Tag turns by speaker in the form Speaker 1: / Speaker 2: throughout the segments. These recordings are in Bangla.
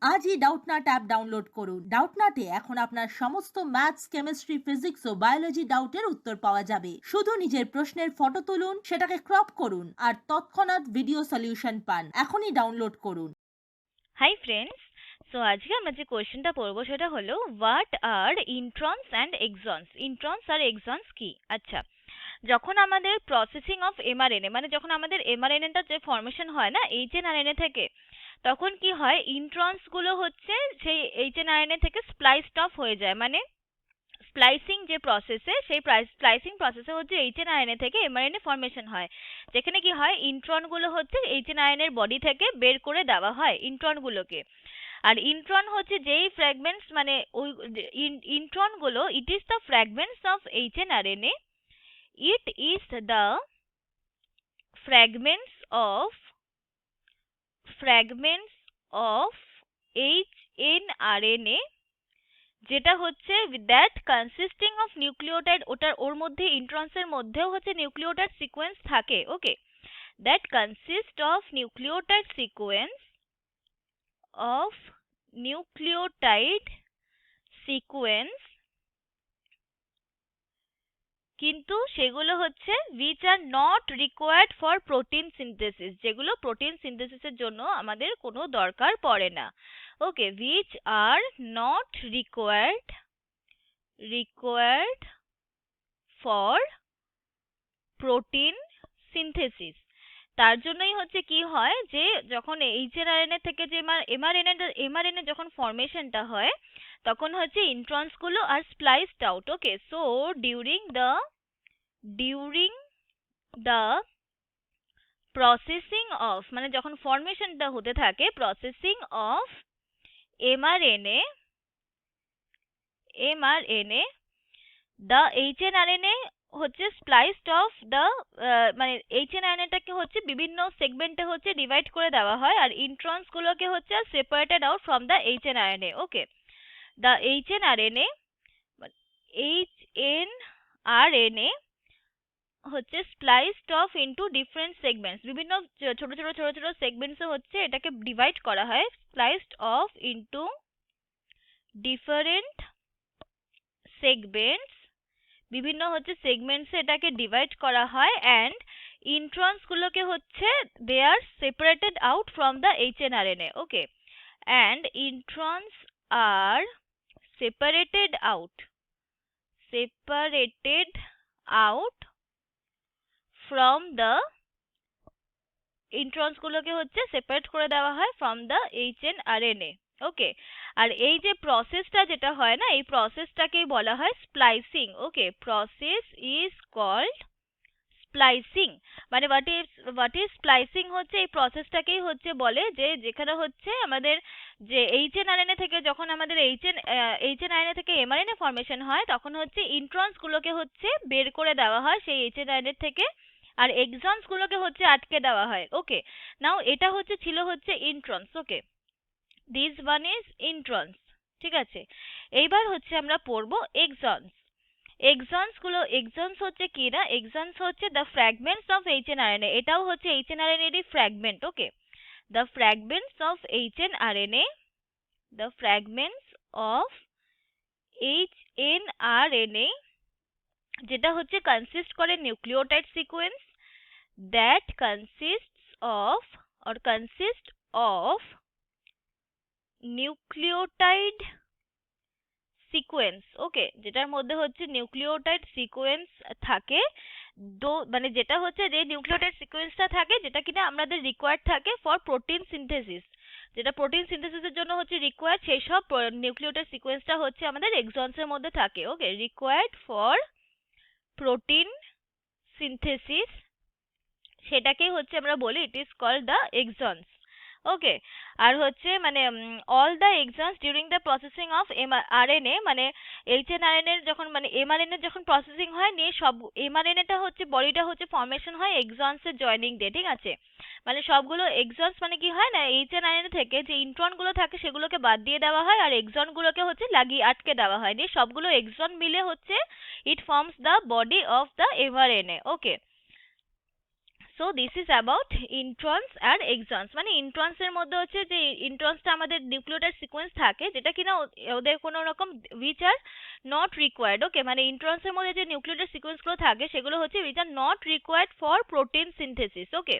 Speaker 1: আজই ডাউটনাট অ্যাপ ডাউনলোড করুন। ডাউটনাটে এখন আপনার সমস্ত ম্যাথস, কেমিস্ট্রি, ফিজিক্স ও বায়োলজি ডাউটের উত্তর পাওয়া যাবে। শুধু নিজের প্রশ্নের ফটো তুলুন, সেটাকে ক্রপ করুন আর তৎক্ষণাৎ ভিডিও সলিউশন পান। এখনই ডাউনলোড করুন।
Speaker 2: হাই ফ্রেন্ডস, সো আজকে আমরা যে কোয়েশ্চেনটা পড়বো সেটা হলো what are introns and exons. Introns আর এক্সনস কি? আচ্ছা, যখন আমাদের প্রসেসিং অফ এমআরএনএ মানে যখন আমাদের এমআরএনএটা যে ফরমেশন হয় না এইচএনআরএনএ থেকে, তখন কি হয় ইন্ট্রনস গুলো হচ্ছে সেই এইচএনআরএনএ থেকে স্প্লাইসড অফ হয়ে যায়। মানে স্প্লাইসিং যে প্রসেসে সেই স্প্লাইসিং প্রসেসে হচ্ছে এইচএনআরএনএ থেকে এমআরএনএ ফরমেশন হয়, যেখানে কি হয় ইন্ট্রন গুলো হচ্ছে এইচএনআরএনএ এর বডি থেকে বের করে দেওয়া হয় ইন্ট্রন গুলোকে। আর ইন্ট্রন হচ্ছে যেই ফ্র্যাগমেন্টস মানে ওই ইন্ট্রন গুলো it is the fragments of hnRNA, it is the fragments of fragments of hnRNA যেটা হচ্ছে দ্যাট কনসিস্টিং অফ নিউক্লিওটাইড, ওর মধ্যে ইন্ট্রনস এর মধ্যেও হচ্ছে নিউক্লিওটাইড সিকোয়েন্স থাকে। Okay, that consist of nucleotide sequence of nucleotide sequence, কিন্তু সেগুলো হচ্ছে which are not required for protein synthesis, যেগুলো প্রোটিন সিনথেসিসের জন্য আমাদের কোনো দরকার পড়ে না। ওকে, which are not required for protein synthesis। তার জন্যই হচ্ছে কি হয় যে যখন এইচএনআরএনএ থেকে যে এমআরএনএ যখন ফরমেশনটা হয় তখন হচ্ছে ইন্ট্রনস গুলো are spliced out. Okay, so during the processing of মানে যখন ফরমেশনটা হতে থাকে processing of mRNA the hnRNA হচ্ছে স্প্লাইসড অফ দ্য মানে এইচএনআরএনএটাকে হচ্ছে বিভিন্ন সেগমেন্টে হচ্ছে ডিভাইড করে দেওয়া হয় আর ইন্ট্রনস গুলোকে হচ্ছে separated out from the hnRNA. Okay, the hnRNA hnRNA হচ্ছে spliced off into different segments, বিভিন্ন ছোট ছোট ছোট ছোট সেগমেন্টসে হচ্ছে এটাকে ডিভাইড করা হয়, স্প্লাইসড অফ ইনটু ডিফারেন্ট সেগমেন্টস, বিভিন্ন হচ্ছে সেগমেন্টসে এটাকে ডিভাইড করা হয় অ্যান্ড ইন্ট্রনস গুলোকে হচ্ছে they are separated out from the hnRNA. Okay, and introns are separated out from the introns গুলোকে হচ্ছে সেপারেট করে দেওয়া হয় ফ্রম দ্য এইচএনআরএনএ। ওকে, আর এই যে প্রসেসটা যেটা হয় না এই প্রসেসটাকেই বলা হয় splicing. Okay, process is called splicing. মানে হোয়াট ইজ স্প্লাইসিং হচ্ছে এই প্রসেসটাকেই হচ্ছে বলে যে যেখানে হচ্ছে আমাদের যে এইচএনআরএনএ থেকে যখন আমাদের এইচএনআরএনএ থেকে এমআরএনএ ফরমেশন হয় তখন হচ্ছে ইন্ট্রনস গুলোকে হচ্ছে বের করে দেওয়া হয় সেই এইচএনআরএনএ থেকে আর এক্সনস গুলোকে হচ্ছে আটকে দেওয়া হয়। ওকে, নাও এটা হচ্ছে ছিল হচ্ছে introns. Okay, this one is introns. ঠিক আছে, এইবার হচ্ছে আমরা পড়বো এক্সনস। এক্সনস হচ্ছে কি না, এক্সনস হচ্ছে দ্য ফ্র্যাগমেন্টস অফ এইচএনআরএনএ, এটাও হচ্ছে এইচএনআরএনএ এরই fragment. Okay, the fragments of hnRNA, the fragments of hnRNA যেটা হচ্ছে কনসিস্ট করে nucleotide sequence that consist of nucleotide sequence. Okay, যেটার মধ্যে হচ্ছে নিউক্লিওটাইড সিকোয়েন্স থাকে, মানে যেটা হচ্ছে যে নিউক্লিওটাইড সিকোয়েন্সটা থাকে যেটা কিনা আমাদের রিকোয়ার্ড থাকে ফর প্রোটিন সিনথেসিস, যেটা প্রোটিন সিনথেসিসের জন্য হচ্ছে রিকোয়ার্ড সেই সব নিউক্লিওটাইড সিকোয়েন্সটা হচ্ছে আমাদের এক্সনসের মধ্যে থাকে। Okay, required for protein synthesis, সেটাকেই হচ্ছে আমরা বলি it is called the exons. Okay, আর হচ্ছে মানে all the exons during the processing of RNA, মানে এইচএনআরএনএ যখন মানে এমআরএনএ যখন প্রসেসিং হয় নিয়ে সব এমআরএনএটা হচ্ছে বডিটা হচ্ছে ফরমেশন হয় এক্সনসের জয়েনিং দিয়ে। ঠিক আছে, মানে সবগুলো এক্সনস মানে কি হয় না এইচএনআরএনএ থেকে যে ইন্ট্রন গুলো থাকে সেগুলোকে বাদ দিয়ে দেওয়া হয় আর এক্সন গুলোকে হচ্ছে লাগিয়ে আটকে দেওয়া হয়, নিয়ে সবগুলো এক্সন মিলে হচ্ছে it forms the body of the mRNA. Okay, so this is about introns আর এক্সনস। মানে ইন্ট্রনস এর মধ্যে হচ্ছে যে ইন্ট্রনসটা আমাদের নিউক্লিওটাইড সিকোয়েন্স থাকে যেটা কিনা ওদের কোনো রকম উইচ আর নট রিকোয়ার্ড। ওকে, মানে ইন্ট্রনস এর মধ্যে যে নিউক্লিওটাইড সিকোয়েন্স গুলো থাকে সেগুলো হচ্ছে which are not required for protein synthesis. Okay,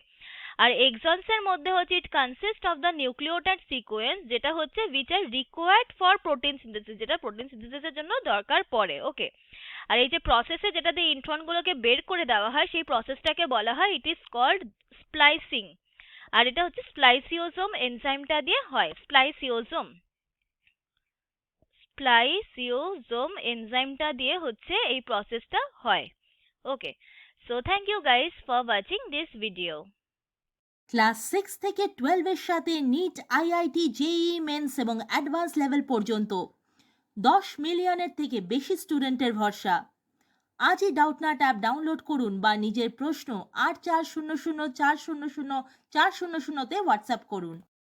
Speaker 2: আর এক্সনস এর মধ্যে হচ্ছে it consist of the nucleotide sequence যেটা হচ্ছে which are required for protein synthesis, যেটা প্রোটিন সিনথেসিসের জন্য দরকার পড়ে। ওকে, আর এই যে প্রসেসে যেটা দিয়ে ইন্ট্রন গুলোকে বের করে দেওয়া হয় সেই প্রসেসটাকে বলা হয় ইট ইজ কল্ড স্প্লাইসিং। আর এটা হচ্ছে স্প্লাইসিওজোম এনজাইমটা দিয়ে হয়। স্প্লাইসিওজোম এনজাইমটা দিয়ে হচ্ছে এই প্রসেসটা হয়। Okay, so thank you guys for watching this video.
Speaker 1: Class 6 থেকে 12 এর সাথে নিট, আইআইটি, জেইই মেন্স এবং অ্যাডভান্স লেভেল পর্যন্ত 10 মিলিয়নের থেকে বেশি স্টুডেন্টের ভরসা। আজই ডাউটনাট অ্যাপ ডাউনলোড করুন বা নিজের প্রশ্ন 8400400400 তে হোয়াটসঅ্যাপ করুন।